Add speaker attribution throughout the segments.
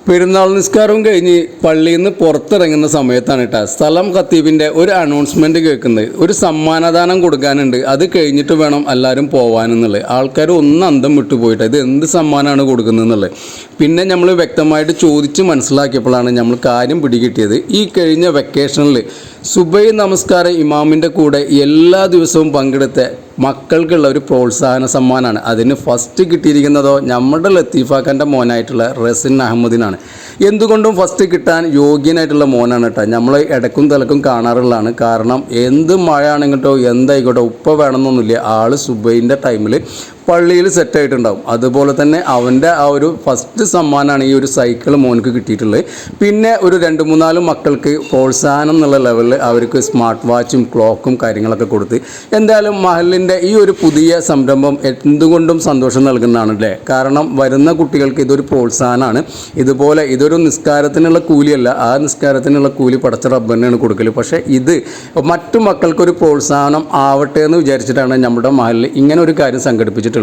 Speaker 1: പെരുന്നാൾ നിസ്കാരവും കഴിഞ്ഞ് പള്ളിയിൽ നിന്ന് പുറത്തിറങ്ങുന്ന സമയത്താണ് കേട്ടോ സ്ഥലം ഖത്തീബിൻ്റെ ഒരു അനൗൺസ്മെൻറ്റ് കേൾക്കുന്നത്. ഒരു സമ്മാനദാനം കൊടുക്കാനുണ്ട്, അത് കഴിഞ്ഞിട്ട് വേണം എല്ലാവരും പോകാനെന്നുള്ളത്. ആൾക്കാർ ഒന്ന് അന്തം വിട്ടുപോയിട്ട് ഇത് എന്ത് സമ്മാനമാണ് കൊടുക്കുന്നതെന്നുള്ളത് പിന്നെ നമ്മൾ വ്യക്തമായിട്ട് ചോദിച്ച് മനസ്സിലാക്കിയപ്പോഴാണ് നമ്മൾ കാര്യം പിടികിട്ടിയത്. ഈ കഴിഞ്ഞ വെക്കേഷനിൽ സുബൈ നമസ്കാരം ഇമാമിൻ്റെ കൂടെ എല്ലാ ദിവസവും പങ്കെടുത്ത മക്കൾക്കുള്ള ഒരു പ്രോത്സാഹന സമ്മാനമാണ്. അതിന് ഫസ്റ്റ് കിട്ടിയിരിക്കുന്നതോ നമ്മുടെ ലത്തീഫാക്കാൻ്റെ മോനായിട്ടുള്ള റസിൻ അഹമ്മദിനാണ്. എന്തുകൊണ്ടും ഫസ്റ്റ് കിട്ടാൻ യോഗ്യനായിട്ടുള്ള മോനാണ് കേട്ടോ. നമ്മൾ ഇടക്കും തലക്കും കാണാറുള്ളതാണ്. കാരണം എന്ത് മഴ ആണെങ്കിട്ടോ എന്തായിക്കോട്ടെ ഉപ്പ വേണമെന്നൊന്നുമില്ല, ആൾ സുബൈൻ്റെ ടൈമിൽ പള്ളിയിൽ സെറ്റായിട്ടുണ്ടാവും. അതുപോലെ തന്നെ അവൻ്റെ ആ ഒരു ഫസ്റ്റ് സമ്മാനമാണ് ഈ ഒരു സൈക്കിൾ മോനക്ക് കിട്ടിയിട്ടുള്ളത്. പിന്നെ ഒരു 2-3 മക്കൾക്ക് പ്രോത്സാഹനം എന്നുള്ള ലെവലിൽ അവർക്ക് സ്മാർട്ട് വാച്ചും ക്ലോക്കും കാര്യങ്ങളൊക്കെ കൊടുത്ത് എന്തായാലും മഹലിൻ്റെ ഈ ഒരു പുതിയ സംരംഭം എന്തുകൊണ്ടും സന്തോഷം നൽകുന്നതാണ് അല്ലേ. കാരണം വരുന്ന കുട്ടികൾക്ക് ഇതൊരു പ്രോത്സാഹനമാണ്. ഇതുപോലെ ഇതൊരു നിസ്കാരത്തിനുള്ള കൂലിയല്ല, ആ നിസ്കാരത്തിനുള്ള കൂലി പടച്ച റബ്ബന്നെയാണ് കൊടുക്കൽ. പക്ഷേ ഇത് മറ്റു മക്കൾക്കൊരു പ്രോത്സാഹനം ആവട്ടെ എന്ന് വിചാരിച്ചിട്ടാണ് നമ്മുടെ മഹലിൽ ഇങ്ങനെ ഒരു കാര്യം സംഘടിപ്പിച്ചിട്ടുള്ളത്.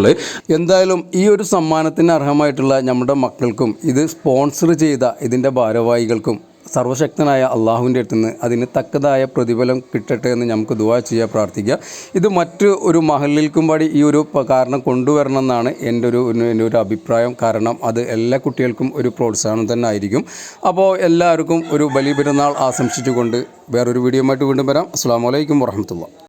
Speaker 1: എന്തായാലും ഈ ഒരു സമ്മാനത്തിന് അർഹമായിട്ടുള്ള നമ്മുടെ മക്കൾക്കും ഇത് സ്പോൺസർ ചെയ്ത ഇതിൻ്റെ ഭാരവാഹികൾക്കും സർവശക്തനായ അള്ളാഹുവിൻ്റെ അടുത്ത് നിന്ന് അതിന് തക്കതായ പ്രതിഫലം കിട്ടട്ടെ എന്ന് നമുക്ക് ദുആ ചെയ്യുക, പ്രാർത്ഥിക്കുക. ഇത് മറ്റ് ഒരു മഹലിൽക്കും പാടി ഈ ഒരു കാരണം കൊണ്ടുവരണം എന്നാണ് എൻ്റെ ഒരു അഭിപ്രായം. കാരണം അത് എല്ലാ കുട്ടികൾക്കും ഒരു പ്രോത്സാഹനം തന്നെ ആയിരിക്കും. അപ്പോൾ എല്ലാവർക്കും ഒരു ബലി പെരുന്നാൾ ആശംസിച്ചുകൊണ്ട് വേറൊരു വീഡിയോ ആയിട്ട് വീണ്ടും വരാം. അസ്സലാമു അലൈക്കും വറഹ്മത്തുള്ളാഹി.